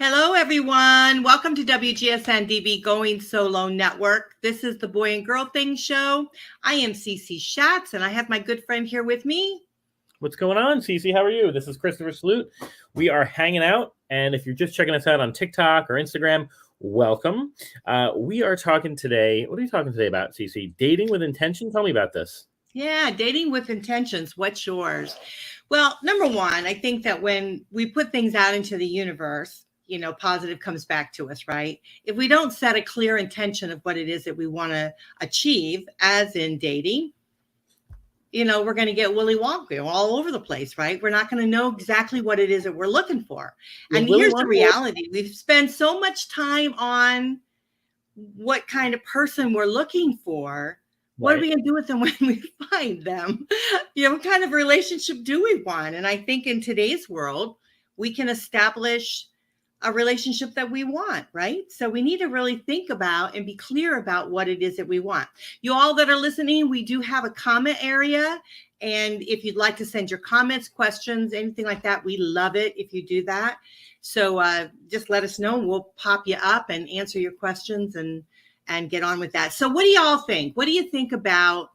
Hello, everyone. Welcome to WGSN-DB Going Solo Network. This is the Boy and Girl Thing show. I am Cece Shatz, and I have my good friend here with me. What's going on, Cece? How are you? This is Christopher Salute. We are hanging out, and if you're just checking us out on TikTok or Instagram, welcome. We are talking today. What are you talking today about, Cece? Dating with intention? Tell me about this. Yeah, dating with intentions. What's yours? Well, number one, I think that when we put things out into the universe, positive comes back to us, right? If we don't set a clear intention of what it is that we want to achieve, as in dating, we're going to get Willy Wonka all over the place, right? We're not going to know exactly what it is that we're looking for. And here's the reality. We've spent so much time on what kind of person we're looking for. What are we going to do with them when we find them? What kind of relationship do we want? And I think in today's world, we can establish a relationship that we want, right? So we need to really think about and be clear about what it is that we want. You all that are listening, we do have a comment area. And if you'd like to send your comments, questions, anything like that, we love it if you do that. So just let us know. We'll pop you up and answer your questions and get on with that. So what do y'all think? What do you think about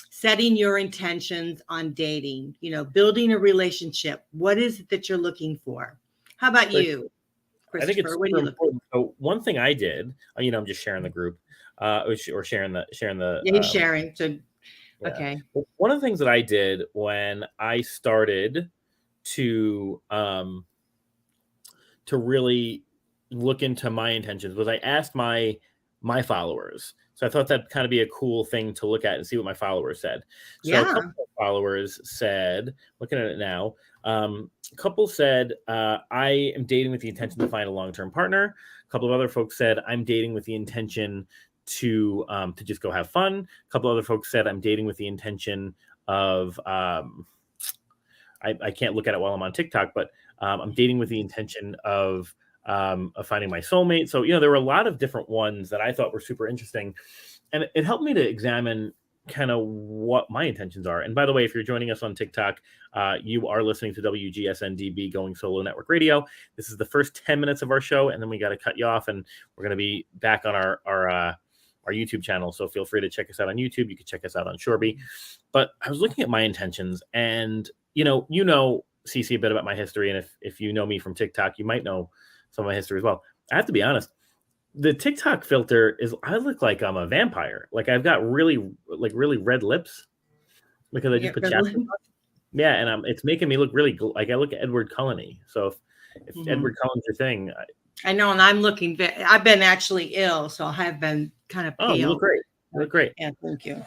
setting your intentions on dating, building a relationship? What is it that you're looking for? How about you? I think it's super important. So one thing I did, I'm just sharing the group, or sharing the. Yeah, he's sharing. So, yeah. Okay. One of the things that I did when I started to really look into my intentions was I asked my followers. So I thought that'd kind of be a cool thing to look at and see what my followers said. So a couple of followers said, looking at it now, a couple said, I am dating with the intention to find a long-term partner. A couple of other folks said, I'm dating with the intention to just go have fun. A couple other folks said, I'm dating with the intention of, I can't look at it while I'm on TikTok, but I'm dating with the intention of finding my soulmate. So, there were a lot of different ones that I thought were super interesting. And it helped me to examine kind of what my intentions are. And by the way, if you're joining us on TikTok, you are listening to WGSN-DB Going Solo Network Radio. This is the first 10 minutes of our show, and then we got to cut you off, and we're going to be back on our YouTube channel. So feel free to check us out on YouTube. You can check us out on Shoreby. But I was looking at my intentions, and Cece, a bit about my history. And if you know me from TikTok, you might know some of my history as well. I have to be honest. The TikTok filter is, I look like I'm a vampire. Like I've got really red lips because I just put chapstick on. Yeah, and it's making me look really like I look at Edward Cullen-y. So if Edward Cullen's your thing, I know, and I'm looking. I've been actually ill, so I have been kind of pale. Oh, you look great. You look great. Yeah, thank you.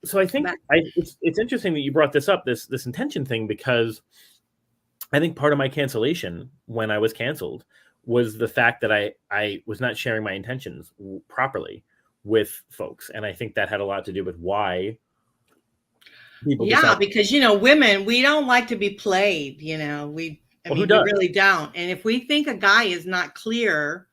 So I think it's interesting that you brought this up, this intention thing, because I think part of my cancellation when I was canceled was the fact that I was not sharing my intentions properly with folks. And I think that had a lot to do with why people because, women, we don't like to be played, we really don't. And if we think a guy is not clear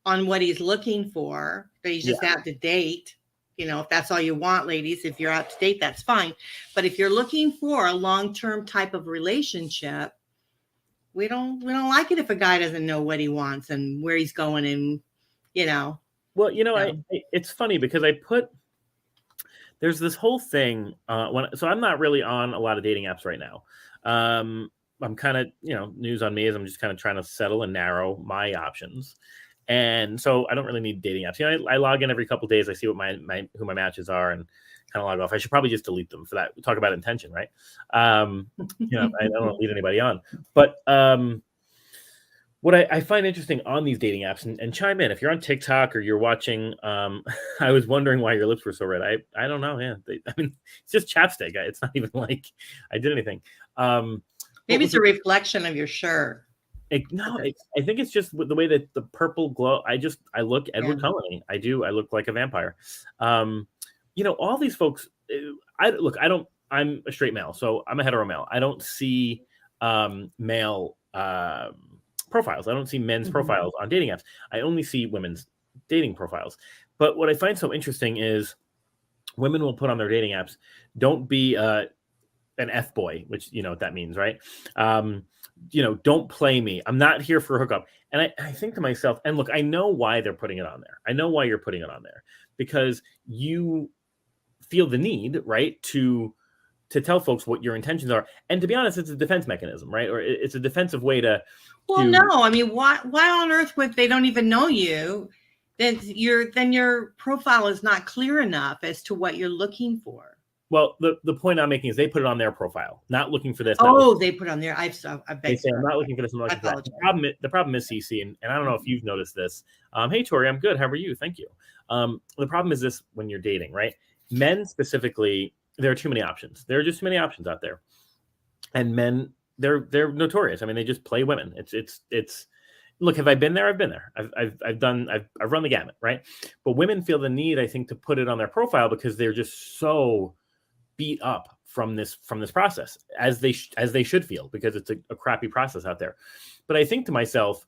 on what he's looking for, that he's just out to date, if that's all you want, ladies, if you're out to date, that's fine. But if you're looking for a long-term type of relationship, we don't like it if a guy doesn't know what he wants and where he's going, and Well, it's funny because there's this whole thing so I'm not really on a lot of dating apps right now. I'm kind of news on me as I'm just kind of trying to settle and narrow my options, and so I don't really need dating apps. I log in every couple of days. I see what who my matches are and kind of log off. I should probably just delete them for that. We talk about intention, right? I don't want to lead anybody on. But what I find interesting on these dating apps, and chime in if you're on TikTok or you're watching. I was wondering why your lips were so red. I don't know. Yeah, it's just chapstick. It's not even like I did anything. Maybe it's a reflection of your shirt. I think it's just the way that the purple glow. I look Edward Cullen-y. I do. I look like a vampire. All these folks, I'm a straight male, so I'm a hetero male. I don't see male profiles. I don't see men's profiles on dating apps. I only see women's dating profiles. But what I find so interesting is women will put on their dating apps, don't be an F-boy, which you know what that means, right? don't play me. I'm not here for a hookup. And I think to myself, and look, I know why they're putting it on there. I know why you're putting it on there, because you feel the need, right, to tell folks what your intentions are. And to be honest, it's a defense mechanism, right? Or it's a defensive way to. Well, no, I mean, why on earth would they don't even know you? Then your profile is not clear enough as to what you're looking for. Well, the point I'm making is they put it on their profile, not looking for this. Oh, they put it on there. I beg. They say, I'm not looking for this. I'm looking for that. The problem is, Cece, and I don't know if you've noticed this. Hey, Tori, I'm good. How are you? Thank you. The problem is this: when you're dating, right? Men specifically, there are too many options. There are just too many options out there, and men, they're notorious. I mean, they just play women. It's. Look, have I been there? I've been there. I've run the gamut, right? But women feel the need, I think, to put it on their profile because they're just so beat up from this process, as they should feel, because it's a crappy process out there. But I think to myself,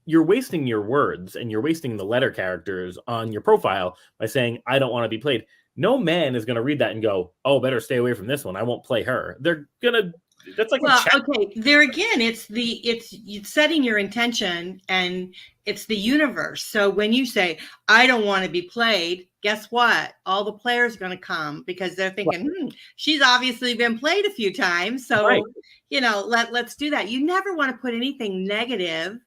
you're wasting your words and you're wasting the letter characters on your profile by saying, I don't want to be played. No man is going to read that and go, oh, better stay away from this one. I won't play her. They're going to. That's like okay. There again, it's setting your intention, and it's the universe. So when you say, I don't want to be played, guess what? All the players are going to come because they're thinking, she's obviously been played a few times. So, let's do that. You never want to put anything negative,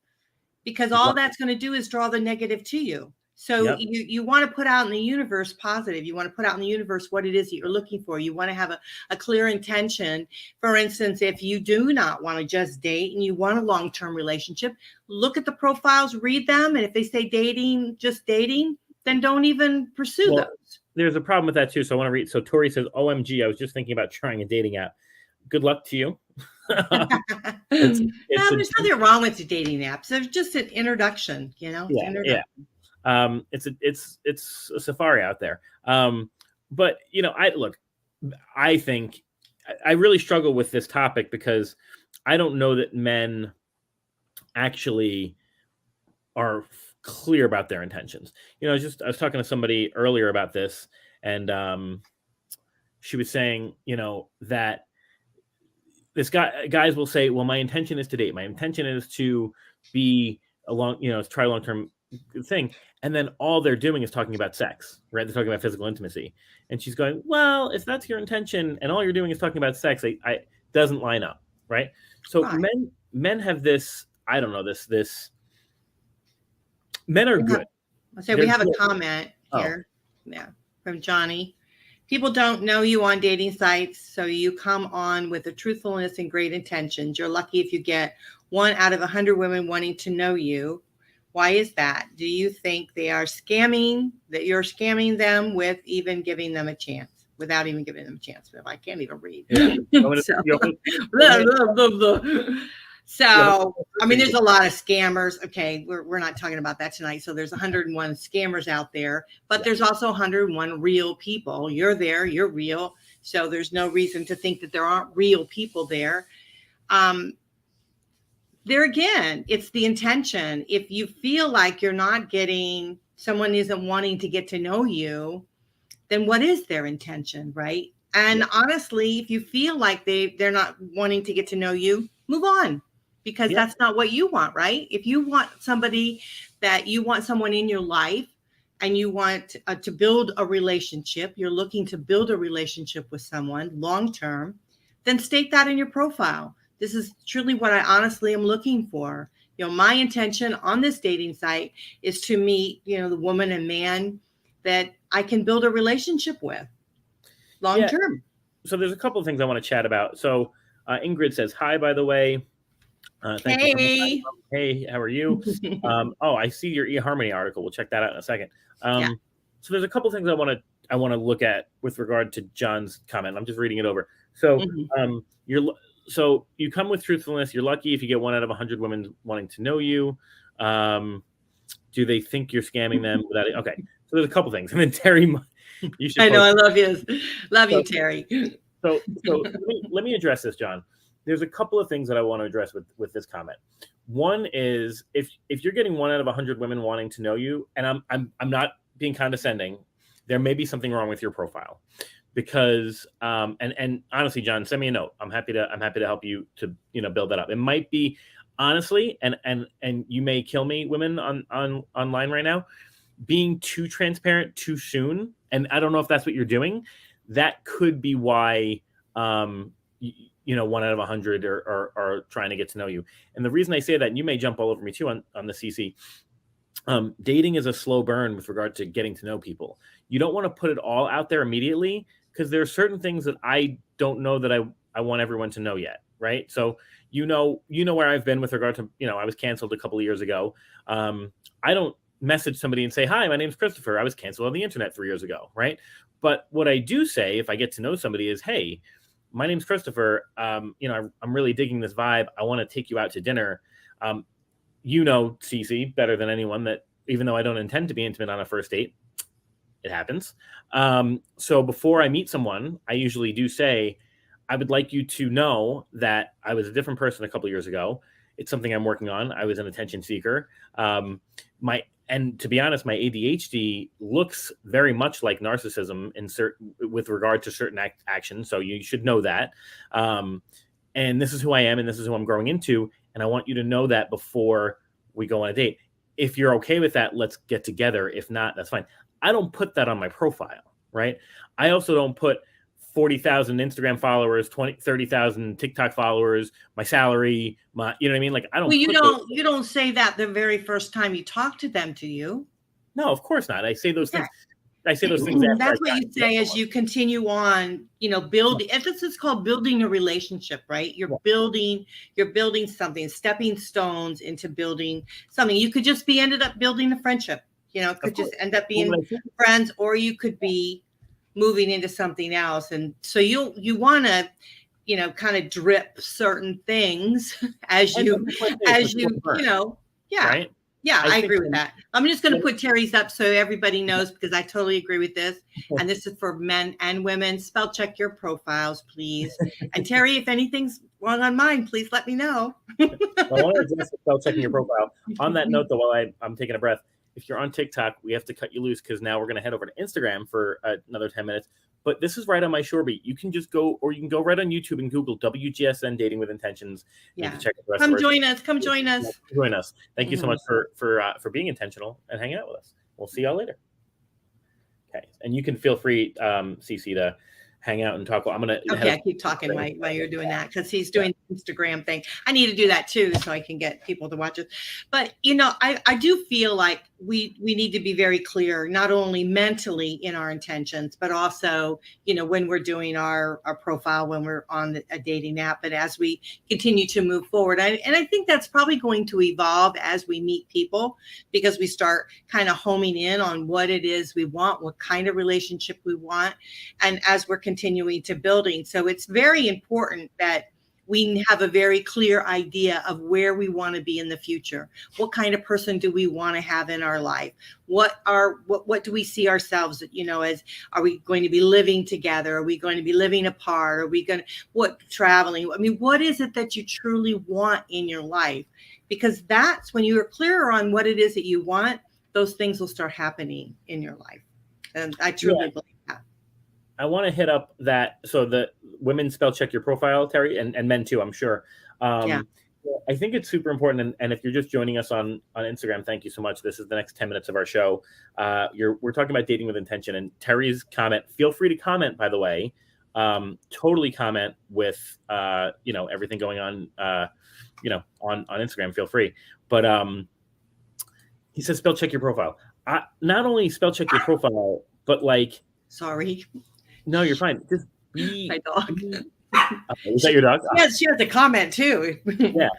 because all that's going to do is draw the negative to you. So you want to put out in the universe positive. You want to put out in the universe what it is that you're looking for. You want to have a clear intention. For instance, if you do not want to just date and you want a long-term relationship, look at the profiles, read them. And if they say dating, just dating, then don't even pursue those. There's a problem with that too. So I want to read. So Tori says, OMG, I was just thinking about trying a dating app. Good luck to you. There's nothing wrong with the dating apps. There's just an introduction, Yeah. It's a safari out there. But I think I really struggle with this topic because I don't know that men actually are clear about their intentions. I was talking to somebody earlier about this, and she was saying, that this guys will say, well, my intention is to date. My intention is to be try a long-term thing. And then all they're doing is talking about sex, right? They're talking about physical intimacy. And she's going, well, if that's your intention and all you're doing is talking about sex, it doesn't line up, right? So men have this, I don't know, this men are good. We have a comment here. Yeah. From Johnny. People don't know you on dating sites, so you come on with a truthfulness and great intentions. You're lucky if you get 1 out of 100 women wanting to know you. Why is that? Do you think they are scamming, that you're scamming them with even giving them a chance, without even giving them a chance? But I can't even read. So, I mean, there's a lot of scammers. Okay, we're not talking about that tonight. So there's 101 scammers out there, but there's also 101 real people. You're there, you're real. So there's no reason to think that there aren't real people there. There again, it's the intention. If you feel like you're not getting, someone isn't wanting to get to know you, then what is their intention, right? And honestly, if you feel like they're not wanting to get to know you, move on, because that's not what you want, right? If you want somebody, that you want someone in your life and you want to build a relationship, you're looking to build a relationship with someone long-term, then state that in your profile. This is truly what I honestly am looking for. My intention on this dating site is to meet, the woman and man that I can build a relationship with long term. So there's a couple of things I want to chat about. So Ingrid says, hi, by the way. Thank you. Hey, how are you? I see your eHarmony article. We'll check that out in a second. So there's a couple of things I want to look at with regard to John's comment. I'm just reading it over. So So you come with truthfulness. You're lucky if you get 1 out of 100 women wanting to know you. Do they think you're scamming them? Okay. So there's a couple things. And then Terry, you should. I know. I love you. Love you, Terry. So let me address this, John. There's a couple of things that I want to address with this comment. One is if you're getting 1 out of 100 women wanting to know you, and I'm not being condescending, there may be something wrong with your profile. because and honestly, John, send me a note. I'm happy to help you to build that up. It might be honestly, and you may kill me, women on online right now, being too transparent too soon. And I don't know if that's what you're doing. That could be why 1 out of 100 are trying to get to know you. And the reason I say that, and you may jump all over me too on the CC, dating is a slow burn with regard to getting to know people. You don't want to put it all out there immediately, because there are certain things that I don't know that I want everyone to know yet, right? So you know where I've been with regard to, I was canceled a couple of years ago. I don't message somebody and say, hi, my name's Christopher. I was canceled on the internet 3 years ago, right? But what I do say if I get to know somebody is, hey, my name's Christopher. I'm really digging this vibe. I want to take you out to dinner. Cece better than anyone that even though I don't intend to be intimate on a first date, it happens. So before I meet someone, I usually do say, I would like you to know that I was a different person a couple of years ago. It's something I'm working on. I was an attention seeker. And to be honest, my ADHD looks very much like narcissism with regard to certain actions. So you should know that. And this is who I am, and this is who I'm growing into. And I want you to know that before we go on a date. If you're okay with that, let's get together. If not, that's fine. I don't put that on my profile, right? I also don't put 40,000 Instagram followers, 30,000 TikTok followers, my salary, you know what I mean? Like, I don't. Well, you don't say that the very first time you talk to them, do you? No, of course not. I say those things. I say those things. That's what you say as you continue on, building. And this is called building a relationship, right? You're building something, stepping stones into building something. You could just ended up building a friendship. It could just end up being friends, or you could be moving into something else. And so you want to, kind of drip certain things as you, right? Yeah, I agree with that. I'm just going to put Terry's up so everybody knows, because I totally agree with this. And this is for men and women. Spell check your profiles, please. And Terry, if anything's wrong on mine, please let me know. I want to address spell checking your profile. On that note, though, while I'm taking a breath, if you're on TikTok, we have to cut you loose, because now we're going to head over to Instagram for another 10 minutes. But this is right on my shore beat. You can just go, or you can go right on YouTube and Google WGSN Dating with Intentions. Yeah. To check the rest Come join us. Join us. Thank you so much for being intentional and hanging out with us. We'll see y'all later. Okay. And you can feel free, Cece, to hang out and talk. I'm going to. Okay, I keep talking while you're doing that, because he's doing the Instagram thing. I need to do that too, so I can get people to watch it. But, I do feel like we need to be very clear, not only mentally in our intentions, but also, when we're doing our profile, when we're on a dating app, but as we continue to move forward. And I think that's probably going to evolve as we meet people, because we start kind of homing in on what it is we want, what kind of relationship we want. And as we're continuing to building. So it's very important that we have a very clear idea of where we want to be in the future. What kind of person do we want to have in our life? What do we see ourselves, as, are we going to be living together? Are we going to be living apart? Are we going to, traveling? I mean, what is it that you truly want in your life? Because that's when you are clearer on what it is that you want, those things will start happening in your life. And I truly believe that. I want to hit up that. So the women spell check your profile, Terry, and men too, I'm sure. I think it's super important. And if you're just joining us on Instagram, thank you so much. This is the next 10 minutes of our show. We're talking about dating with intention, and Terry's comment, feel free to comment, by the way, totally comment with, everything going on, on Instagram, feel free. But he says, spell check your profile. Not only spell check your profile, but sorry. No, you're fine. Just be. My dog. Is that your dog? Yes, she has a comment too. Yeah.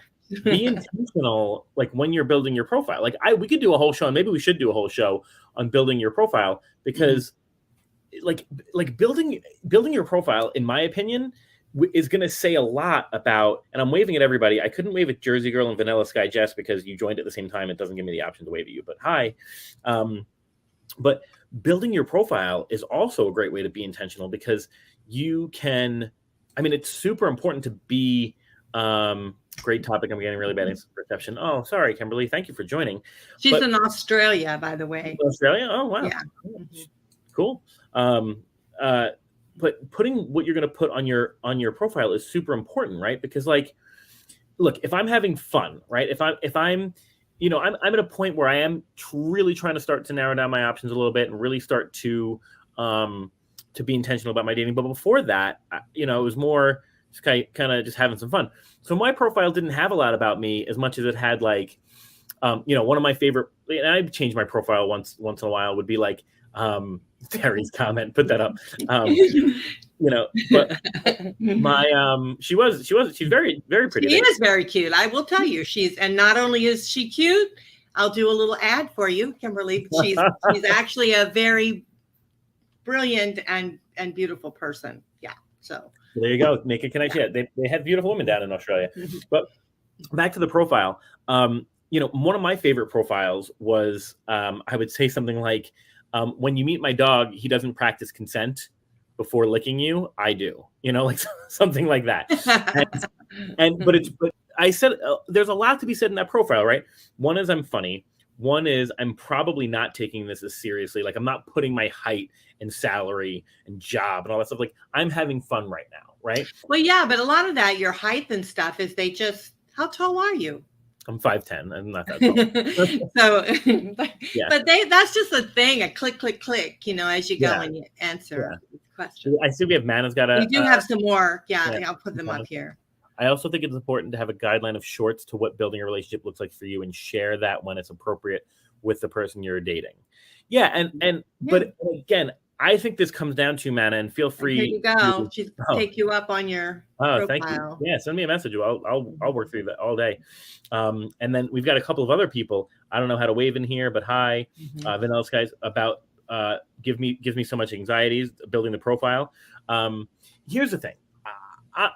Be intentional, when you're building your profile. We could do a whole show, and maybe we should do a whole show on building your profile, because, building your profile, in my opinion, is going to say a lot about. And I'm waving at everybody. I couldn't wave at Jersey Girl and Vanilla Sky Jess because you joined at the same time. It doesn't give me the option to wave at you. But hi. But building your profile is also a great way to be intentional, because you can, it's super important to be, great topic. I'm getting really bad reception. Oh, sorry, Kimberly. Thank you for joining. She's in Australia, by the way. Australia? Oh, wow. Yeah. Cool. putting what you're going to put on your profile is super important, right? Because like, look, if I'm having fun, right? If I'm I'm at a point where I am really trying to start to narrow down my options a little bit and really start to be intentional about my dating. But before that, it was more just kind of just having some fun. So my profile didn't have a lot about me as much as it had like, one of my favorite, and I changed my profile once in a while, would be like Terry's comment, put that up. But she's very, very pretty. She is very cute. I will tell you, and not only is she cute, I'll do a little ad for you, Kimberly. She's actually a very brilliant and beautiful person. Yeah. So there you go. Make a connection. Yeah, they had beautiful women down in Australia. But back to the profile. One of my favorite profiles was, I would say something like, when you meet my dog, he doesn't practice consent before licking you. I do, like something like that. But I said, there's a lot to be said in that profile, right? One is I'm funny. One is I'm probably not taking this as seriously. Like I'm not putting my height and salary and job and all that stuff. Like I'm having fun right now, right? Well, yeah, but a lot of that, your height and stuff is how tall are you? I'm 5'10". I'm not that tall. So, yeah. But that's just a thing, a click, click, click, as you go and you answer the question. I see we have Mana's got We do have some more. Yeah, I'll put them up here. I also think it's important to have a guideline of shorts to what building a relationship looks like for you and share that when it's appropriate with the person you're dating. Yeah. But again, I think this comes down to, Mana, and feel free. Here you go. She'll take you up on your profile. Thank you. Yeah, send me a message. I'll work through that all day. And then we've got a couple of other people. I don't know how to wave in here, but hi, Vanilla Skies, about gives me so much anxieties building the profile. Here's the thing.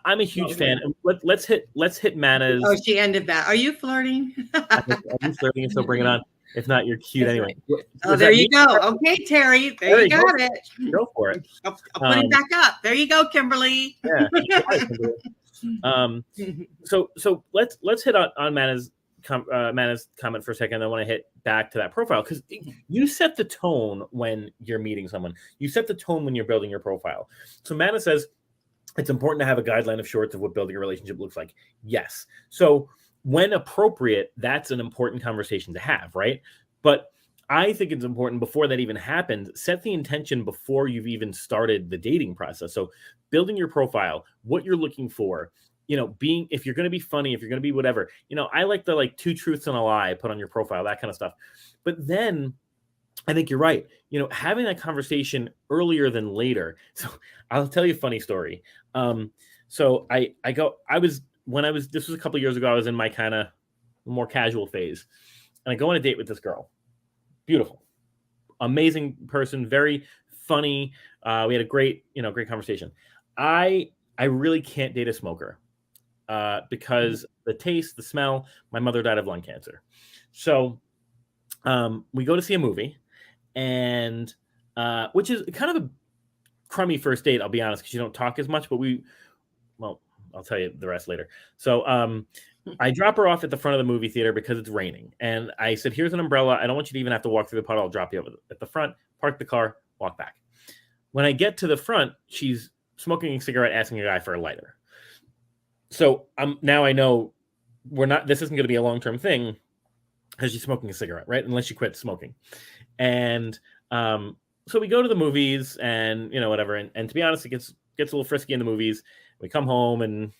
I'm a huge fan. Let's hit Mana's. Oh, she ended that. Are you flirting? I'm flirting, and so bring it on. If not, you're cute anyway. Oh, there you go. Okay, Terry. There you got it. Go for it. I'll put it back up. There you go, Kimberly. Yeah. So let's hit on Mana's comment for a second. I want to hit back to that profile because you set the tone when you're meeting someone. You set the tone when you're building your profile. So Mana says it's important to have a guideline of shorts of what building a relationship looks like. Yes. So when appropriate, that's an important conversation to have, right? But I think it's important before that even happens, set the intention before you've even started the dating process. So building your profile, what you're looking for, if you're going to be funny, if you're going to be whatever, I like the 2 truths and a lie put on your profile, that kind of stuff. But then I think you're right. Having that conversation earlier than later. So I'll tell you a funny story. This was a couple of years ago, I was in my kind of more casual phase, and I go on a date with this girl. Beautiful, amazing person, very funny. We had a great conversation. I really can't date a smoker because the taste, the smell. My mother died of lung cancer, so we go to see a movie, and which is kind of a crummy first date. I'll be honest, because you don't talk as much, but I'll tell you the rest later. So I drop her off at the front of the movie theater because it's raining. And I said, here's an umbrella. I don't want you to even have to walk through the puddle. I'll drop you at the front, park the car, walk back. When I get to the front, she's smoking a cigarette, asking a guy for a lighter. So now I know this isn't going to be a long-term thing because she's smoking a cigarette, right? Unless she quits smoking. And so we go to the movies and, whatever. And to be honest, it gets a little frisky in the movies. We come home and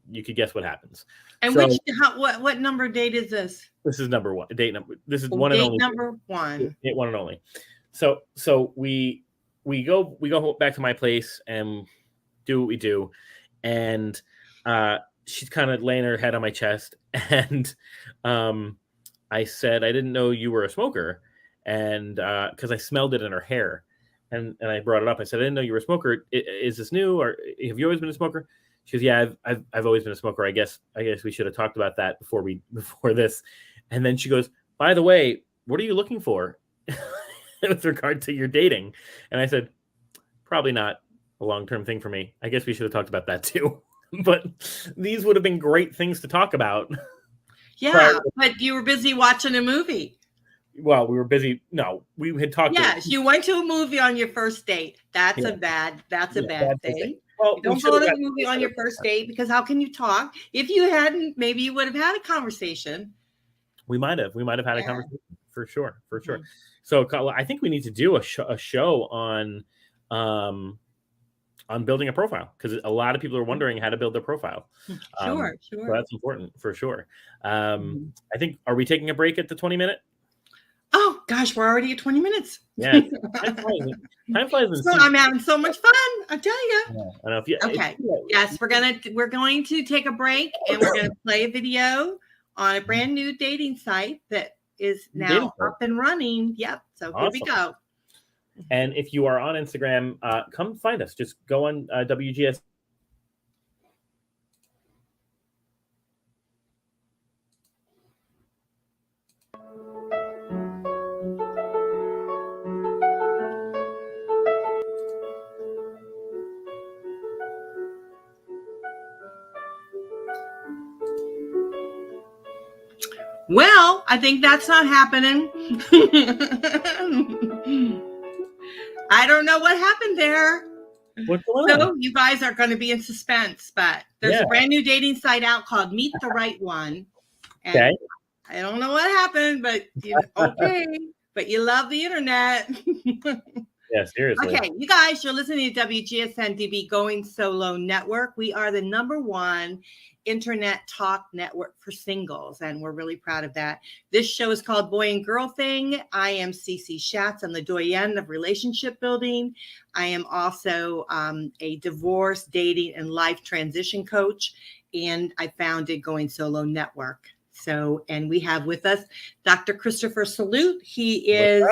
you could guess what happens. And what number date is this? This is number one. Date number. This is one and only. Date number one. Date one and only. So we go back to my place and do what we do, and she's kind of laying her head on my chest, and I said, I didn't know you were a smoker, and because I smelled it in her hair. And I brought it up. I said, I didn't know you were a smoker. Is this new, or have you always been a smoker? She goes, yeah, I've always been a smoker. I guess we should have talked about that before this. And then she goes, by the way, what are you looking for with regard to your dating? And I said, probably not a long-term thing for me. I guess we should have talked about that too. But these would have been great things to talk about. Yeah, but you were busy watching a movie. well, we were busy. No, we had talked. Yes, you went to a movie on your first date. That's a bad thing. Well, You don't go to a movie on your first date, because how can you talk? If you hadn't, maybe you would have had a conversation. We might have had a conversation for sure. So I think we need to do a show on building a profile, because a lot of people are wondering how to build their profile. Sure. So that's important for sure. I think, are we taking a break at the 20-minute? Oh gosh, we're already at 20 minutes. Yeah. Time flies. So I'm having so much fun, I tell you. Yeah, I don't know if okay. Yes, we're going to take a break, and we're going to play a video on a brand new dating site that is now up and running. Yep. So Here we go. And if you are on Instagram, come find us. Just go on WGS. Well, I think that's not happening. I don't know what happened there. What's going on? So you guys are going to be in suspense, but there's a brand new dating site out called Meet the Right One. And okay. I don't know what happened, but but you love the internet. Yeah, seriously. Okay, you guys, you're listening to WGSN-DB Going Solo Network. We are the #1 internet talk network for singles, and we're really proud of that. This show is called Boy and Girl Thing. I am Cece Shatz. I'm the Doyenne of Relationship Building. I am also a divorce, dating, and life transition coach, and I founded Going Solo Network. So, and we have with us Dr. Christopher Salute. He is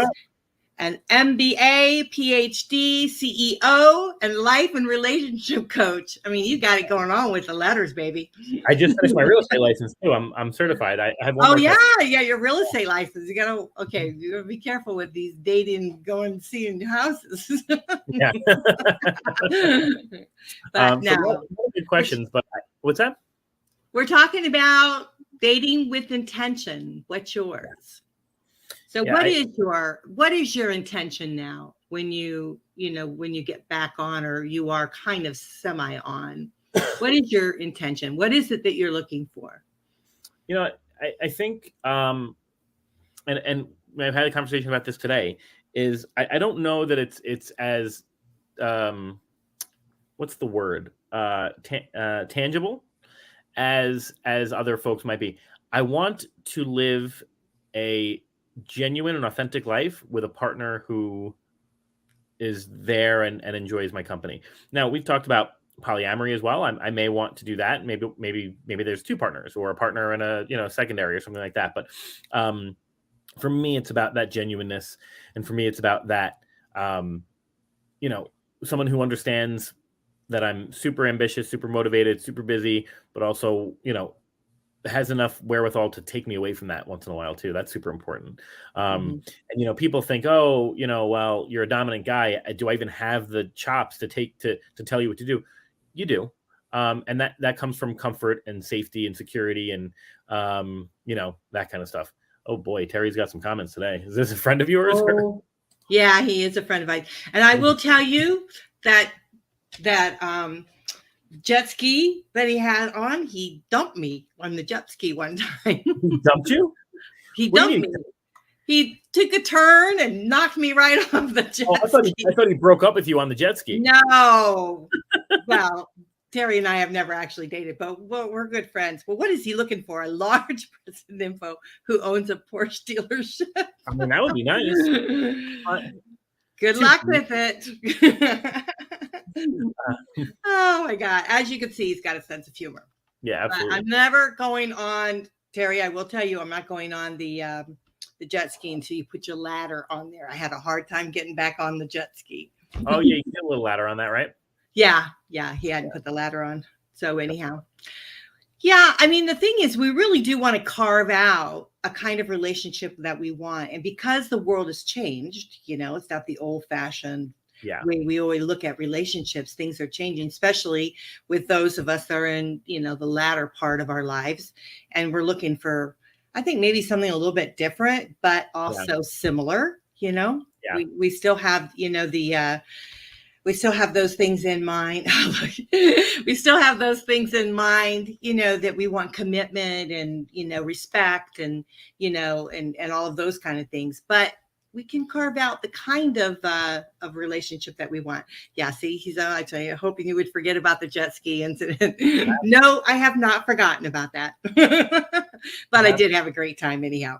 an MBA, PhD, CEO, and life and relationship coach. I mean, you got it going on with the letters, baby. I just finished my real estate license too. I'm certified. I have one. Your real estate license. You gotta be careful with these dating, going seeing houses. Yeah. But good questions. But what's that? We're talking about dating with intention. What's yours? So what is your intention now when you get back on, or you are kind of semi on? What is your intention? What is it that you're looking for? I think and I've had a conversation about this today, is I don't know that it's as what's the word? Tangible as other folks might be. I want to live a genuine and authentic life with a partner who is there and enjoys my company. Now, we've talked about polyamory as well. I may want to do that. Maybe there's two partners, or a partner and a secondary or something like that. But for me, it's about that genuineness, and for me, it's about that someone who understands that I'm super ambitious, super motivated, super busy, but also has enough wherewithal to take me away from that once in a while too. That's super important. And people think, well, you're a dominant guy. Do I even have the chops to tell you what to do? You do. And that comes from comfort and safety and security and that kind of stuff. Oh boy, Terry's got some comments today. Is this a friend of yours? Oh, yeah, he is a friend of mine. And I will tell you that jet ski that he had on, he dumped me on the jet ski one time. He dumped you? He dumped me. He took a turn and knocked me right off the jet ski. I thought he broke up with you on the jet ski. No. Well, Terry and I have never actually dated, but we're good friends. Well, what is he looking for? A large person info who owns a Porsche dealership. I mean, that would be nice. Good luck with it. Oh my God. As you can see, he's got a sense of humor. Yeah, absolutely. I'm never going on, Terry, I will tell you, I'm not going on the jet ski until you put your ladder on there. I had a hard time getting back on the jet ski. Oh yeah, you get a little ladder on that, right? Yeah, he hadn't put the ladder on. So anyhow. Yeah, I mean, the thing is, we really do want to carve out a kind of relationship that we want. And because the world has changed, it's not the old-fashioned way we always look at relationships. Things are changing, especially with those of us that are in, the latter part of our lives. And we're looking for I think maybe something a little bit different, but also similar, Yeah. we still have, we still have those things in mind. We still have those things in mind, that we want commitment and, respect and, and all of those kind of things. But we can carve out the kind of relationship that we want. Yeah, see, he's I tell you, hoping you would forget about the jet ski incident. No, I have not forgotten about that. But I did have a great time anyhow.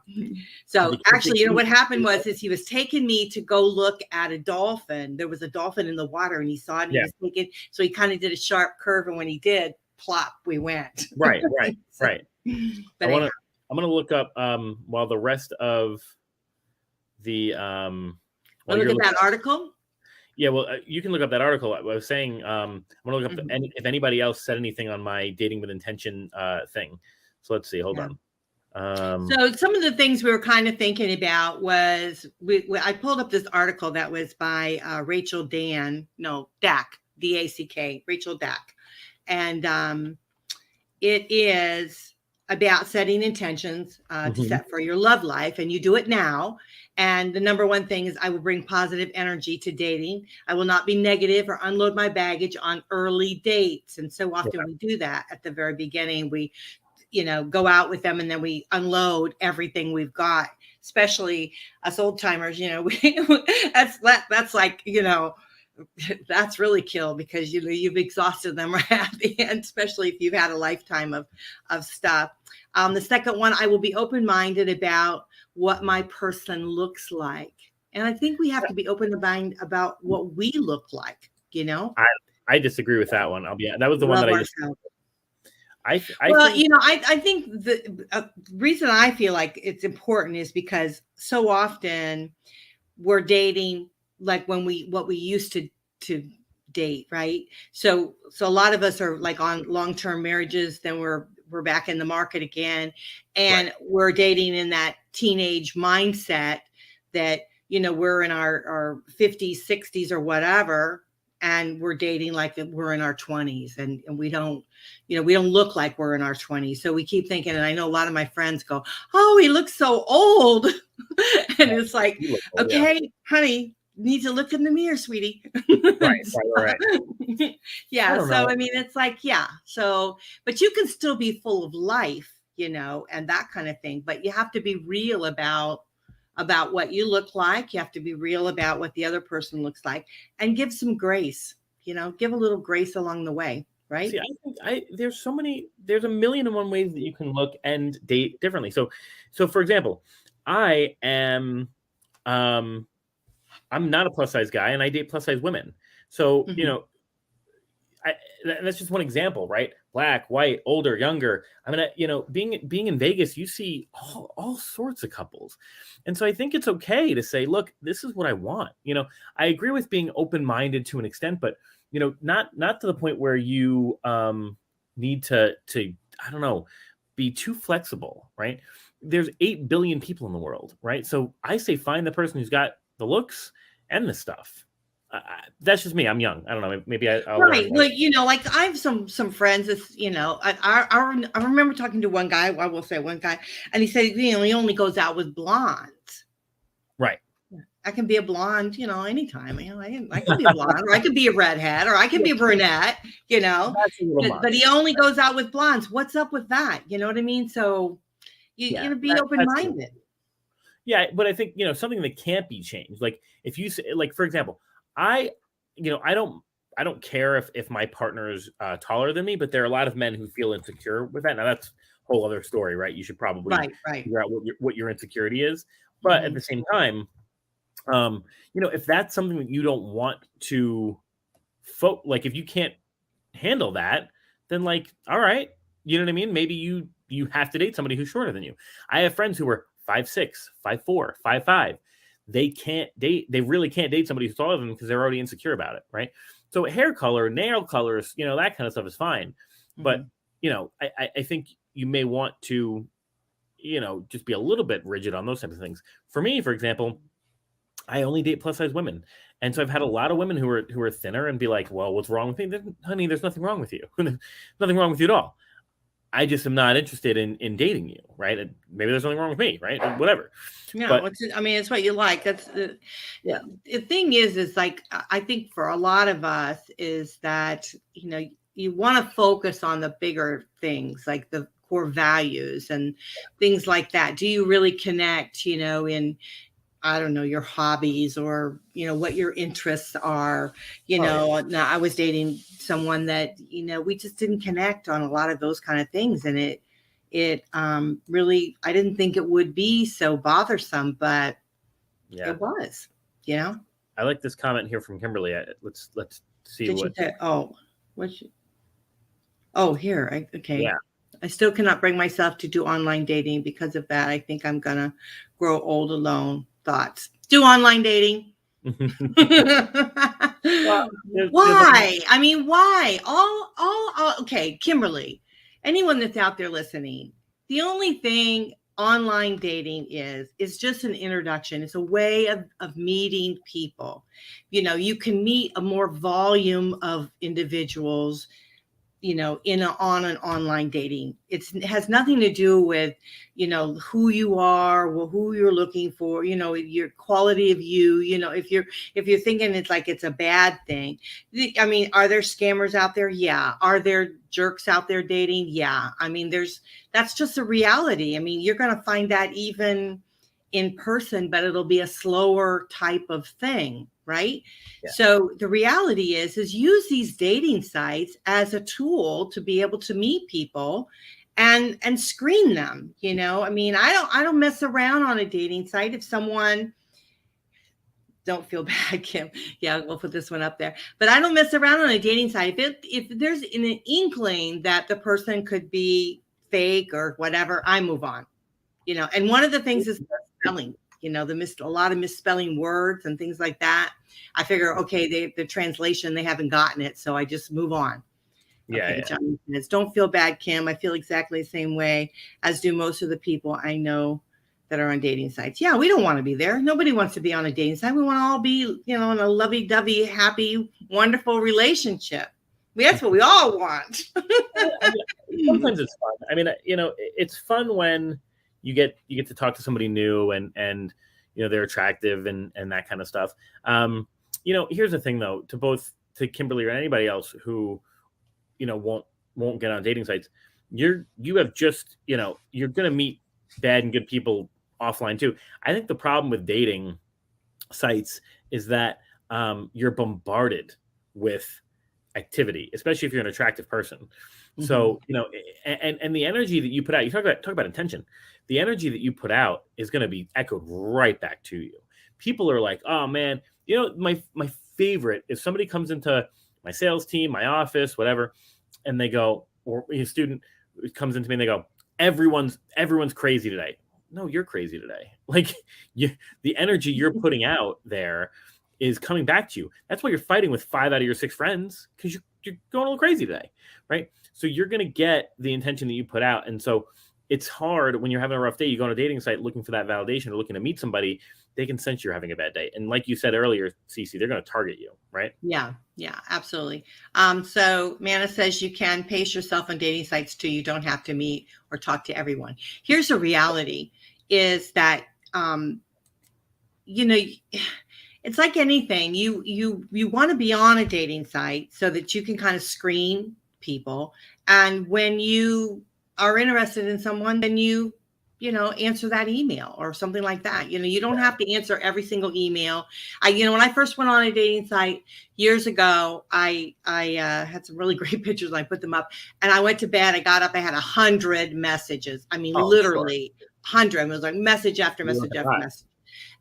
So actually, what happened is he was taking me to go look at a dolphin. There was a dolphin in the water and he saw it and he was taking, so he kind of did a sharp curve. And when he did, plop, we went. Right. So, Right. But I'm going to look up while the rest of the look at that article. Yeah, well, you can look up that article. I was saying I'm going to look up if anybody else said anything on my dating with intention thing. So let's see. Hold on. So some of the things we were kind of thinking about was I pulled up this article that was by Rachel Dack, D-A-C-K, Rachel Dack. And it is about setting intentions to set for your love life, and you do it now. And the number one thing is I will bring positive energy to dating. I will not be negative or unload my baggage on early dates. And so often we do that at the very beginning. We, go out with them and then we unload everything we've got, especially us old timers, that's like, that's really kill because you've exhausted them right at the end, especially if you've had a lifetime of stuff. The second one, I will be open-minded about what my person looks like. And I think we have to be open-minded about what we look like, I disagree with that one. That was the one that I just I think the reason I feel like it's important is because so often we're dating like what we used to date, right? So a lot of us are like on long-term marriages, then we're back in the market again, and we're dating in that teenage mindset that we're in our 50s, 60s or whatever, and we're dating like we're in our 20s, and we don't look like we're in our 20s. So we keep thinking, and I know a lot of my friends go, "Oh, he looks so old." And it's like, okay, honey, need to look in the mirror, sweetie. Right. Yeah. So, I mean, it's like, so, but you can still be full of life, and that kind of thing, but you have to be real about what you look like. You have to be real about what the other person looks like, and give some grace, give a little grace along the way. Right. See, I think there's a million and one ways that you can look and date differently. So for example, I am, I'm not a plus size guy and I date plus size women. So, that's just one example, right? Black, white, older, younger. I mean, being in Vegas, you see all sorts of couples. And so I think it's okay to say, look, this is what I want. I agree with being open-minded to an extent, but not to the point where you need to I don't know, be too flexible, right? There's 8 billion people in the world, right? So I say find the person who's got the looks and the stuff. That's just me. I'm young. I don't know. Maybe I'll right. Well, like I have some friends. That's I remember talking to one guy. I will say one guy, and he said he only goes out with blondes. Right. I can be a blonde, anytime. I can be a blonde, or I could be a redhead, or I can be a brunette. But he only goes out with blondes. What's up with that? You know what I mean? So you be open-minded. Yeah, but I think something that can't be changed. Like if you say, like for example, I don't care if my partner is taller than me, but there are a lot of men who feel insecure with that. Now that's a whole other story, right? You should probably figure out what your insecurity is. But at the same time, if that's something that you don't want to like if you can't handle that, then like, all right, you know what I mean? Maybe you have to date somebody who's shorter than you. I have friends who are 5'6", 5'4", 5'5". They really can't date somebody who's taller than them because they're already insecure about it, right? So hair color, nail colors, that kind of stuff is fine. But, I think you may want to, just be a little bit rigid on those types of things. For me, for example, I only date plus size women. And so I've had a lot of women who are thinner and be like, well, what's wrong with me? Honey, there's nothing wrong with you. Nothing wrong with you at all. I just am not interested in dating you, right? And maybe there's something wrong with me, right? Whatever. Yeah, but it's what you like. That's the thing is like, I think for a lot of us is that, you want to focus on the bigger things, like the core values and things like that. Do you really connect, in, I don't know, your hobbies or, what your interests are, Now I was dating someone that, we just didn't connect on a lot of those kind of things. And it really, I didn't think it would be so bothersome, but it was, I like this comment here from Kimberly. Let's see. Did what you say, here. Okay. Yeah. I still cannot bring myself to do online dating because of that. I think I'm going to grow old alone. Thoughts. Do online dating. Well, why? I mean, why? Okay, Kimberly, anyone that's out there listening, the only thing online dating is just an introduction. It's a way of meeting people. You can meet a more volume of individuals, on an online dating. It has nothing to do with, who you are or who you're looking for, your quality of you, if you're thinking it's like it's a bad thing. I mean, are there scammers out there? Yeah. Are there jerks out there dating? Yeah. I mean, that's just a reality. I mean, you're going to find that even in person, but it'll be a slower type of thing, right? Yeah. So the reality is use these dating sites as a tool to be able to meet people and screen them. I mean, I don't mess around on a dating site. If someone, don't feel bad, Kim. Yeah, we'll put this one up there. But I don't mess around on a dating site. If there's an inkling that the person could be fake or whatever, I move on. And one of the things is spelling, a lot of misspelling words and things like that. I figure, okay, the translation, they haven't gotten it. So I just move on. Yeah. Okay, John says, don't feel bad, Kim. I feel exactly the same way as do most of the people I know that are on dating sites. Yeah, we don't want to be there. Nobody wants to be on a dating site. We want to all be, in a lovey-dovey, happy, wonderful relationship. That's what we all want. Sometimes it's fun. I mean, it's fun when you get to talk to somebody new and they're attractive and that kind of stuff. Here's the thing though, to Kimberly or anybody else who, won't get on dating sites, you have just, you're going to meet bad and good people offline too. I think the problem with dating sites is that you're bombarded with activity, especially if you're an attractive person. Mm-hmm. So, and the energy that you put out, you talk about intention. The energy that you put out is going to be echoed right back to you. People are like, oh man, my favorite is somebody comes into my sales team, my office, whatever, and they go, or a student comes into me and they go, everyone's crazy today. No, you're crazy today. Like the energy you're putting out there is coming back to you. That's why you're fighting with 5 out of your 6 friends, because you're going a little crazy today, right? So you're going to get the intention that you put out. And so it's hard when you're having a rough day, you go on a dating site looking for that validation or looking to meet somebody, they can sense you're having a bad day. And like you said earlier, Cece, they're going to target you, right? Yeah, absolutely. So Mana says you can pace yourself on dating sites too. You don't have to meet or talk to everyone. Here's the reality is that, it's like anything. You want to be on a dating site so that you can kind of screen people. And when you are interested in someone, then you answer that email or something like that. You don't have to answer every single email. When I first went on a dating site years ago, I had some really great pictures and I put them up and I went to bed. I got up, I had 100 messages. I mean, literally 100. It was like message after message after message.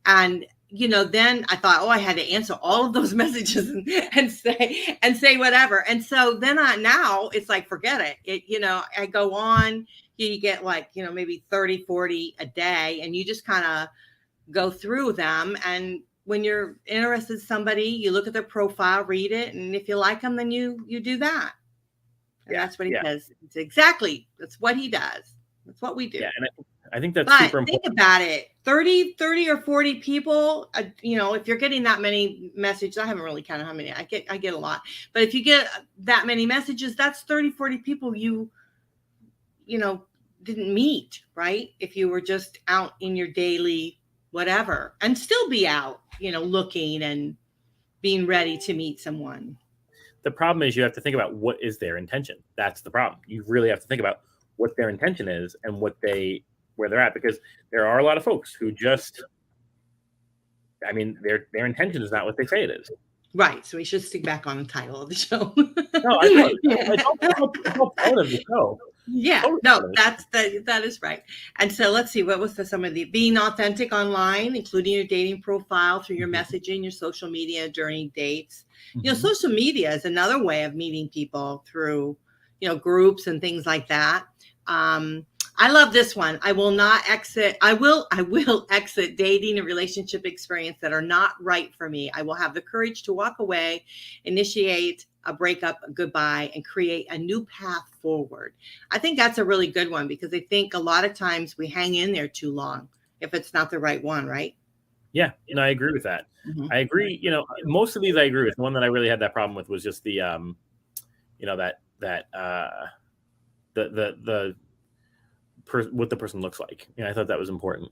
And then I thought, I had to answer all of those messages and say whatever. And so then now it's like, forget it. I go on, you get like, maybe 30, 40 a day, and you just kind of go through them. And when you're interested in somebody, you look at their profile, read it. And if you like them, then you do that. And that's what he does. That's what he does. That's what we do. Yeah. And I think that's super important. Think about it. 30 or 40 people, if you're getting that many messages, I haven't really counted how many. I get a lot. But if you get that many messages, that's 30, 40 people didn't meet, right? If you were just out in your daily whatever and still be out, looking and being ready to meet someone. The problem is you have to think about what is their intention. That's the problem. You really have to think about what their intention is and where they're at, because there are a lot of folks who just, their intention is not what they say it is. Right. So we should stick back on the title of the show. No, I know. It's all part of the show. Yeah, no, that is right. And so let's see, what was some of the being authentic online, including your dating profile through your messaging, your social media during dates. Social media is another way of meeting people through, groups and things like that. I love this one. I will exit dating and relationship experience that are not right for me. I will have the courage to walk away, initiate a breakup, a goodbye, and create a new path forward. I think that's a really good one, because I think a lot of times we hang in there too long if it's not the right one, right? Yeah, and I agree with that. I agree. Most of these I agree with. The one that I really had that problem with was just the, what the person looks like. I thought that was important.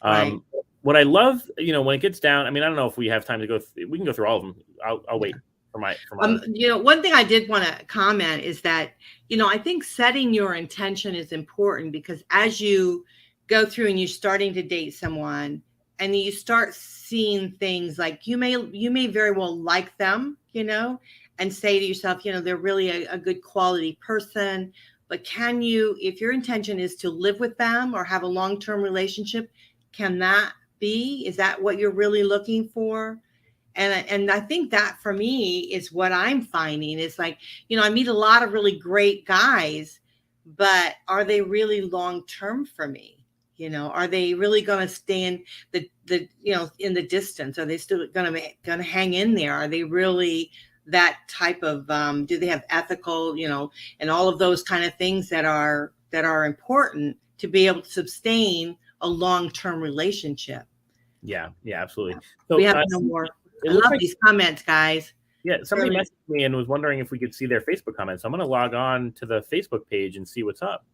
Right. What I love, when it gets down, I don't know if we have time to go. We can go through all of them. I'll wait for my. One thing I did want to comment is that, I think setting your intention is important, because as you go through and you're starting to date someone, and you start seeing things like you may very well like them, and say to yourself, they're really a good quality person. But can you, if your intention is to live with them or have a long-term relationship, can that be? Is that what you're really looking for? And I think that for me is what I'm finding is like, I meet a lot of really great guys, but are they really long-term for me? Are they really going to stay in in the distance? Are they still going to hang in there? Are they really that type of, do they have ethical, and all of those kind of things that are important to be able to sustain a long-term relationship? Yeah, absolutely. So we have no more. I love these comments, guys. Yeah, somebody messaged me and was wondering if we could see their Facebook comments. So I'm going to log on to the Facebook page and see what's up,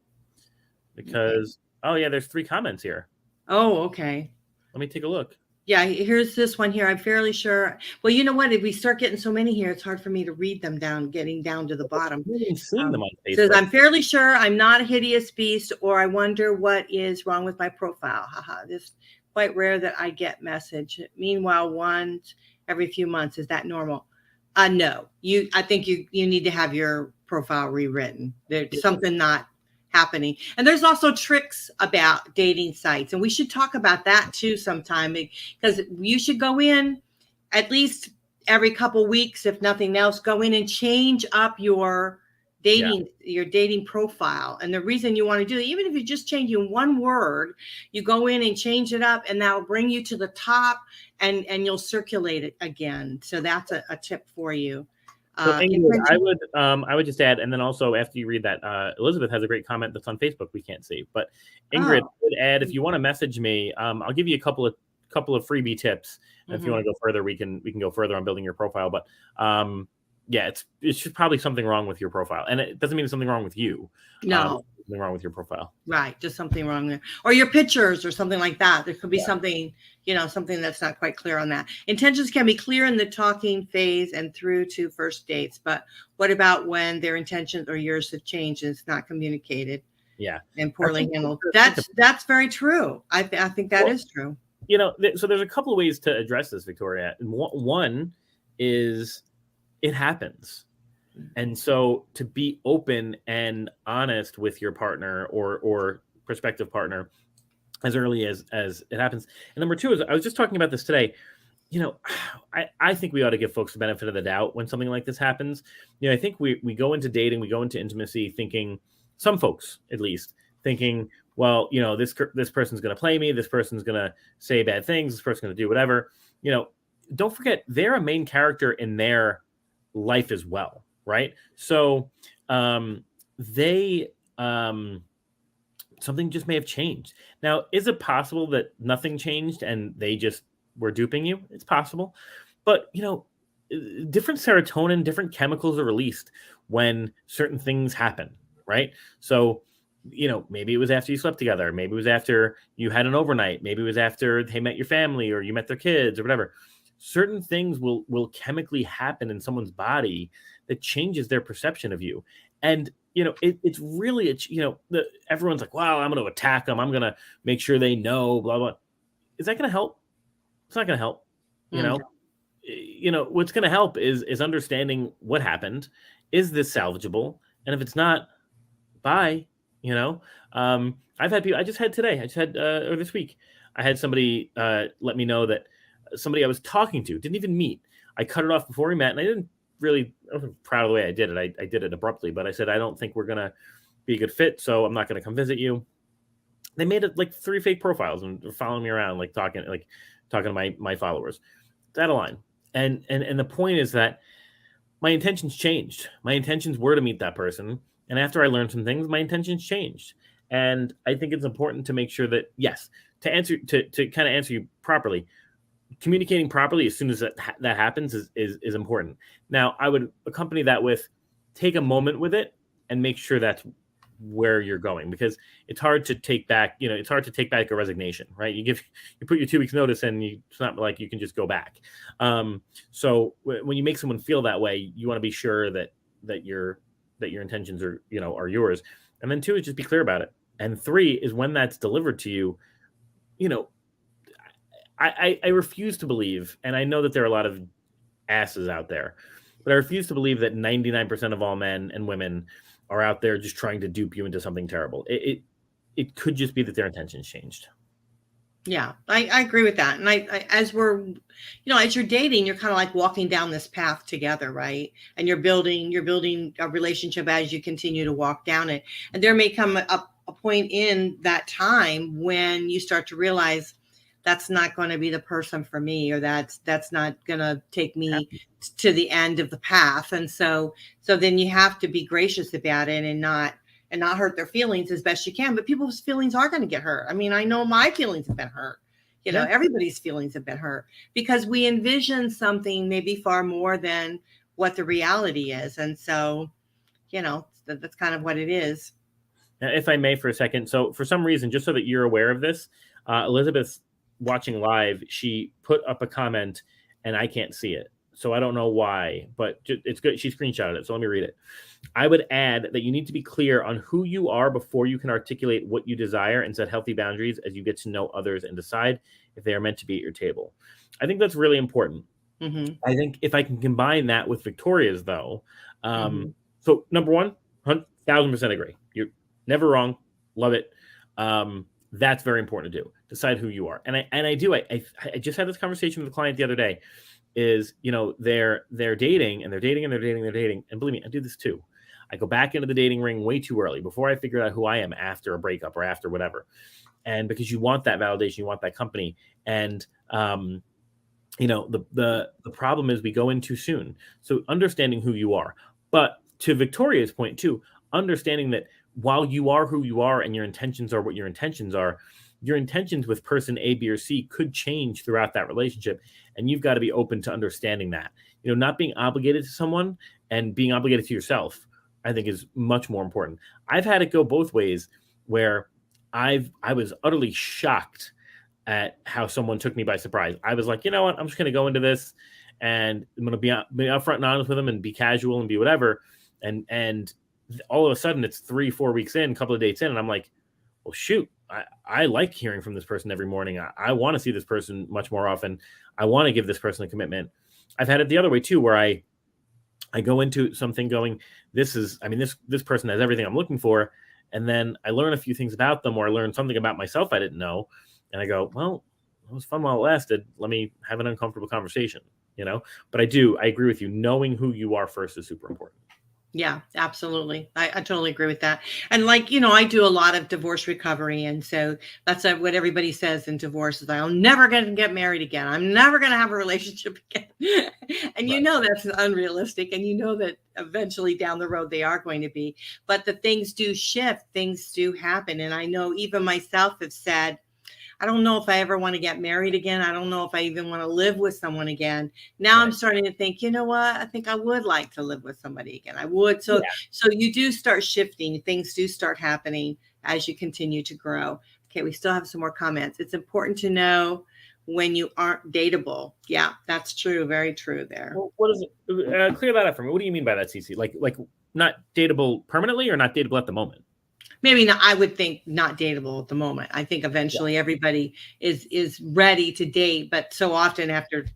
because there's 3 comments here. Oh, okay. Let me take a look. Yeah, here's this one here. I'm fairly sure. Well, you know what? If we start getting so many here, it's hard for me to read them getting down to the bottom. Seeing them on Facebook. Says, I'm fairly sure I'm not a hideous beast, or I wonder what is wrong with my profile. Haha, this is quite rare that I get message. Meanwhile, once every few months, is that normal? No. I think you need to have your profile rewritten. There's something not happening. And there's also tricks about dating sites, and we should talk about that too sometime, because you should go in at least every couple weeks, if nothing else, go in and change up your dating profile. And the reason you want to do it, even if you're just changing one word, you go in and change it up, and that'll bring you to the top, and you'll circulate it again. So that's a tip for you. So Ingrid, I would just add, and then also after you read that, Elizabeth has a great comment that's on Facebook we can't see. But Ingrid would add, if you want to message me, I'll give you a couple of freebie tips. And if you want to go further, we can go further on building your profile. But it's just probably something wrong with your profile, and it doesn't mean there's something wrong with you. No. Something wrong with your profile. Right. Just something wrong there. Or your pictures or something like that. There could be something, something that's not quite clear on that. Intentions can be clear in the talking phase and through to first dates. But what about when their intentions or yours have changed and it's not communicated? Yeah. And poorly handled. That's very true. I think that is true. So there's a couple of ways to address this, Victoria. One is it happens. And so to be open and honest with your partner or prospective partner as early as it happens. And number 2 is, I was just talking about this today. I think we ought to give folks the benefit of the doubt when something like this happens. I think we go into dating, we go into intimacy thinking, some folks at least, thinking, well, this person's going to play me. This person's going to say bad things. This person's going to do whatever. Don't forget, they're a main character in their life as well. Right. So they something just may have changed. Now, is it possible that nothing changed and they just were duping you? It's possible. But, different serotonin, different chemicals are released when certain things happen. Right. So maybe it was after you slept together. Maybe it was after you had an overnight. Maybe it was after they met your family or you met their kids or whatever. Certain things will chemically happen in someone's body that changes their perception of you. And, it's really, everyone's like, wow, I'm going to attack them. I'm going to make sure they know, blah, blah. Is that going to help? It's not going to help. What's going to help is understanding what happened. Is this salvageable? And if it's not, bye. I've had people, or this week, I had somebody let me know that somebody I was talking to didn't even meet. I cut it off before we met, and I wasn't proud of the way I did it. I did it abruptly, but I said, I don't think we're going to be a good fit, so I'm not going to come visit you. They made it like 3 fake profiles and were following me around, talking to my followers. It's out of line. And the point is that my intentions changed. My intentions were to meet that person. And after I learned some things, my intentions changed. And I think it's important to make sure that, yes, to kind of answer you properly, communicating properly as soon as that happens is important. Now, I would accompany that with take a moment with it and make sure that's where you're going, because it's hard to take back, a resignation, right? You put your 2 weeks notice and it's not like you can just go back. So when you make someone feel that way, you want to be sure that your intentions are yours. And then 2 is just be clear about it. And 3 is when that's delivered to you, I refuse to believe, and I know that there are a lot of asses out there, but I refuse to believe that 99% of all men and women are out there just trying to dupe you into something terrible. It could just be that their intentions changed. Yeah, I agree with that. And as you're dating, you're kind of like walking down this path together, right? And you're building a relationship as you continue to walk down it. And there may come a point in that time when you start to realize that's not going to be the person for me, or that's not going to take me to the end of the path. And so then you have to be gracious about it and not hurt their feelings as best you can. But people's feelings are going to get hurt. I mean, I know my feelings have been hurt. Everybody's feelings have been hurt because we envision something maybe far more than what the reality is. And so, that's kind of what it is. Now, if I may for a second. So for some reason, just so that you're aware of this, Elizabeth's watching live, she put up a comment and I can't see it. So I don't know why, but it's good. She screenshotted it. So let me read it. I would add that you need to be clear on who you are before you can articulate what you desire and set healthy boundaries as you get to know others and decide if they are meant to be at your table. I think that's really important. Mm-hmm. I think if I can combine that with Victoria's though. So number 1, 1,000% agree. You're never wrong. Love it. That's very important to do. Decide who you are. And I just had this conversation with a client the other day. Is, they're dating and they're dating and they're dating and they're dating. And believe me, I do this too. I go back into the dating ring way too early before I figure out who I am after a breakup or after whatever. And because you want that validation, you want that company. And, the problem is we go in too soon. So understanding who you are. But to Victoria's point too, understanding that while you are who you are and your intentions are what your intentions are, your intentions with person A, B, or C could change throughout that relationship. And you've got to be open to understanding that, not being obligated to someone and being obligated to yourself, I think is much more important. I've had it go both ways where I was utterly shocked at how someone took me by surprise. I was like, you know what, I'm just going to go into this and I'm going to be upfront and honest with them and be casual and be whatever. And all of a sudden it's 3-4 weeks in, a couple of dates in. And I'm like, well, shoot, I like hearing from this person every morning. I want to see this person much more often. I want to give this person a commitment. I've had it the other way too, where I go into something going, this person has everything I'm looking for. And then I learn a few things about them, or I learn something about myself I didn't know. And I go, well, it was fun while it lasted. Let me have an uncomfortable conversation, But I agree with you. Knowing who you are first is super important. Yeah, absolutely. I totally agree with that. And I do a lot of divorce recovery. And so that's what everybody says in divorce is I'm never going to get married again. I'm never going to have a relationship again. And right. That's unrealistic. And that eventually down the road they are going to be. But the things do shift. Things do happen. And I know even myself have said, I don't know if I ever want to get married again. I don't know if I even want to live with someone again. Now I'm starting to think, you know what? I think I would like to live with somebody again. I would. So you do start shifting. Things do start happening as you continue to grow. Okay, we still have some more comments. It's important to know when you aren't dateable. Yeah, that's true. Very true there. Well, what is it? Clear that up for me. What do you mean by that, Cece? Like not dateable permanently or not dateable at the moment? Maybe not. I would think not dateable at the moment. I think eventually everybody is ready to date, but so often after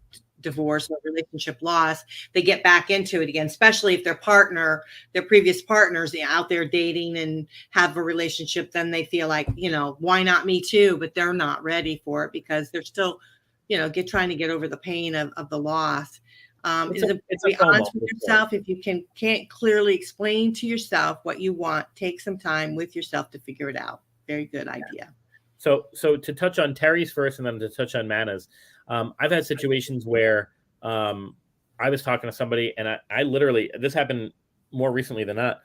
divorce or relationship loss, they get back into it again, especially if their previous partner's out there dating and have a relationship, then they feel like, why not me too? But they're not ready for it because they're still, trying to get over the pain of the loss. It's be honest with yourself. If you can't clearly explain to yourself what you want, take some time with yourself to figure it out. Very good idea. So to touch on Terry's first and then to touch on Mana's, I've had situations where I was talking to somebody and I literally, this happened more recently than not.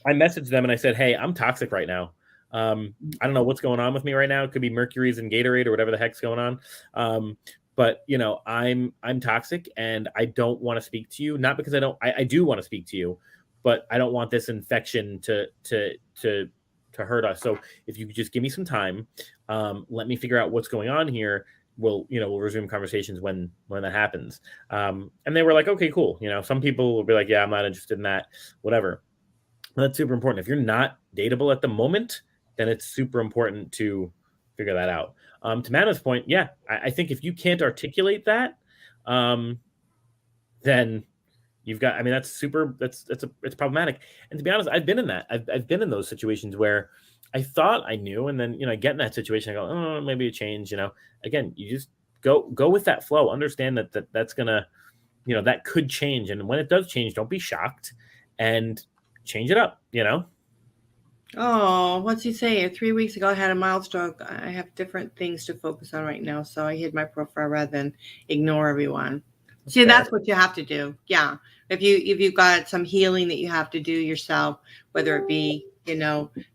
I messaged them and I said, hey, I'm toxic right now. I don't know what's going on with me right now. It could be Mercury's in Gatorade or whatever the heck's going on. But I'm toxic and I don't want to speak to you. Not because I do want to speak to you, but I don't want this infection to hurt us. So if you could just give me some time, let me figure out what's going on here. We'll resume conversations when that happens. And they were like, okay, cool. Some people will be like, yeah, I'm not interested in that, whatever. But that's super important. If you're not dateable at the moment, then it's super important to figure that out. To Mana's point, yeah, I think if you can't articulate that, then you've got, it's problematic. And to be honest, I've been in that. I've been in those situations where I thought I knew, and then, I get in that situation, I go, oh, maybe a change, again, you just go with that flow, understand that's gonna, that could change. And when it does change, don't be shocked and change it up, Oh, what's he saying? 3 weeks ago, I had a mild stroke. I have different things to focus on right now. So I hid my profile rather than ignore everyone. See, that's what you have to do. Yeah. If you've got some healing that you have to do yourself, whether it be,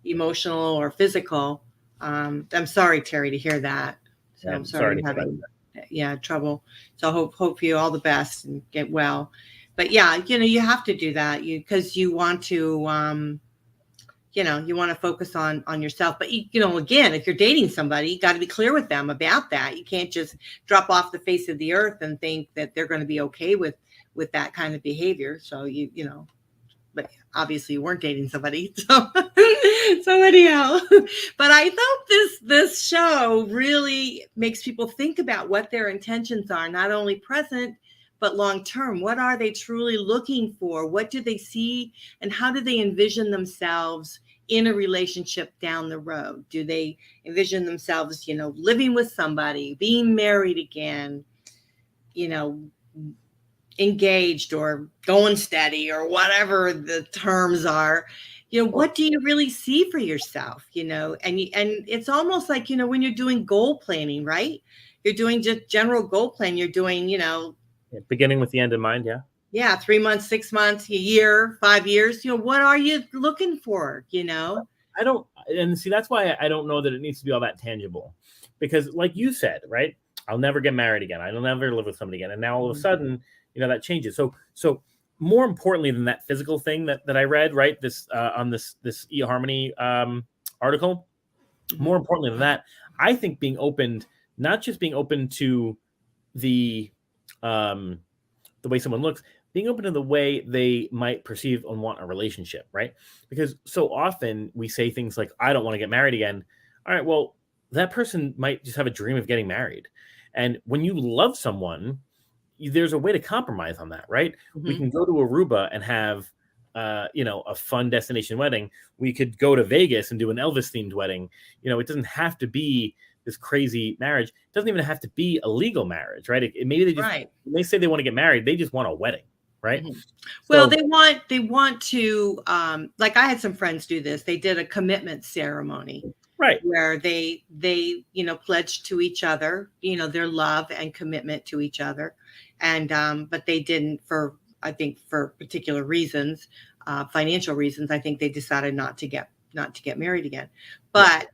emotional or physical. I'm sorry, Terry, to hear that. So I'm sorry you're having trouble. So hope you all the best and get well. But yeah, you have to do that because you want to you want to focus on yourself. But, again, if you're dating somebody, you got to be clear with them about that. You can't just drop off the face of the earth and think that they're going to be okay with that kind of behavior. So, but obviously you weren't dating somebody. So anyhow, but I thought this show really makes people think about what their intentions are, not only present, but long-term. What are they truly looking for? What do they see? And how do they envision themselves in a relationship down the road? Do they envision themselves, living with somebody, being married again, engaged or going steady or whatever the terms are? What do you really see for yourself? And it's almost like, when you're doing goal planning, right? You're doing just general goal plan. You're doing, beginning with the end in mind. Yeah. 3 months, 6 months, a year, 5 years. What are you looking for? I don't, and see, that's why I don't know that it needs to be all that tangible, because like you said, right, I'll never get married again. I'll never live with somebody again. And now all of a sudden, that changes. So more importantly than that physical thing that I read, right, this on this eHarmony article, more importantly than that, I think not just being open to the way someone looks, being open to the way they might perceive and want a relationship, right? Because so often we say things like, I don't want to get married again. All right, well, that person might just have a dream of getting married. And when you love someone, there's a way to compromise on that, right? Mm-hmm. We can go to Aruba and have, a fun destination wedding. We could go to Vegas and do an Elvis themed wedding. It doesn't have to be this crazy marriage. It doesn't even have to be a legal marriage, right? Maybe they just, when they say they want to get married, they just want a wedding, right? Mm-hmm. Well, they want to, like I had some friends do this. They did a commitment ceremony, right? Where they pledged to each other, their love and commitment to each other. And, but they didn't for particular reasons, financial reasons. I think they decided not to get married again. But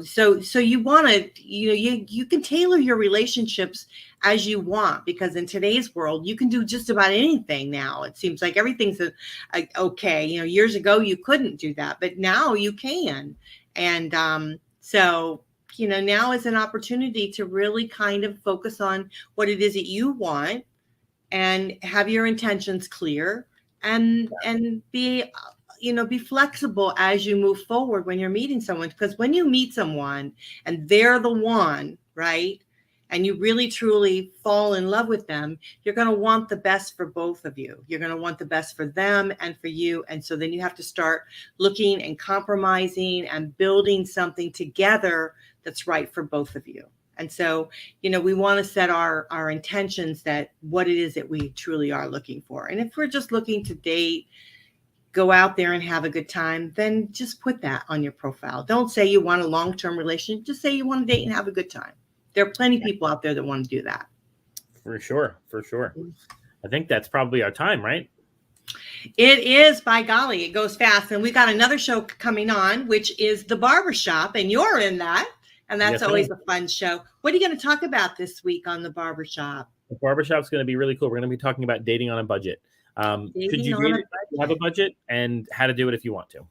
so you want to, you can tailor your relationships as you want, because in today's world, you can do just about anything now. It seems like everything's okay. Years ago, you couldn't do that, but now you can. And so, now is an opportunity to really kind of focus on what it is that you want and have your intentions clear, and be flexible as you move forward when you're meeting someone. Because when you meet someone and they're the one, right, and you really truly fall in love with them, you're going to want the best for both of you. You're going to want the best for them and for you. And so then you have to start looking and compromising and building something together that's right for both of you. And so, we want to set our intentions, that what it is that we truly are looking for. And if we're just looking to date, go out there and have a good time, then just put that on your profile. Don't say you want a long-term relationship. Just say you want to date and have a good time. There are plenty of people out there that want to do that. For sure. I think that's probably our time, right? It is, by golly, it goes fast. And we got another show coming on, which is The Barbershop, and you're in that. And that's always a fun show. What are you going to talk about this week on The Barbershop? The Barbershop's going to be really cool. We're going to be talking about dating on a budget. Should you date if you have a budget, and how to do it if you want to.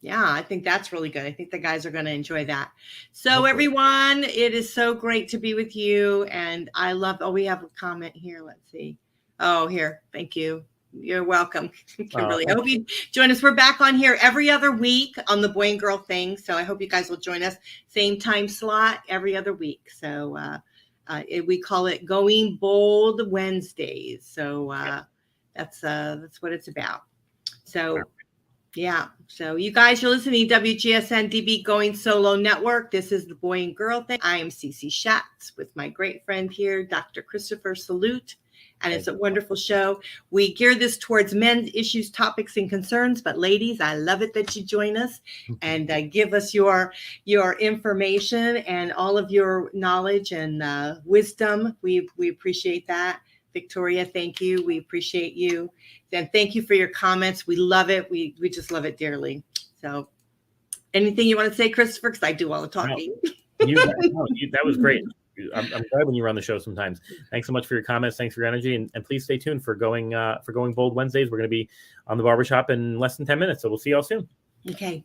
Yeah, I think that's really good. I think the guys are going to enjoy that. So everyone, it is so great to be with you. And I love, we have a comment here. Let's see. Oh, here. Thank you. You're welcome, Kimberly. I hope you join us. We're back on here every other week on the Boy and Girl thing. So I hope you guys will join us. Same time slot every other week. So we call it Going Bold Wednesdays. So that's what it's about. So yeah. So you guys are listening to WGSN-DB Going Solo Network. This is the Boy and Girl thing. I am Cece Shatz with my great friend here, Dr. Christopher Salute. And it's a wonderful show. We gear this towards men's issues, topics, and concerns. But ladies, I love it that you join us and give us your information and all of your knowledge and wisdom. We appreciate that. Victoria, thank you. We appreciate you. And thank you for your comments. We love it. We just love it dearly. So anything you want to say, Christopher? Because I do all the talking. That was great. I'm glad when you run the show sometimes. Thanks so much for your comments. Thanks for your energy. And please stay tuned for Going Bold Wednesdays. We're going to be on The Barbershop in less than 10 minutes. So we'll see y'all soon. Okay.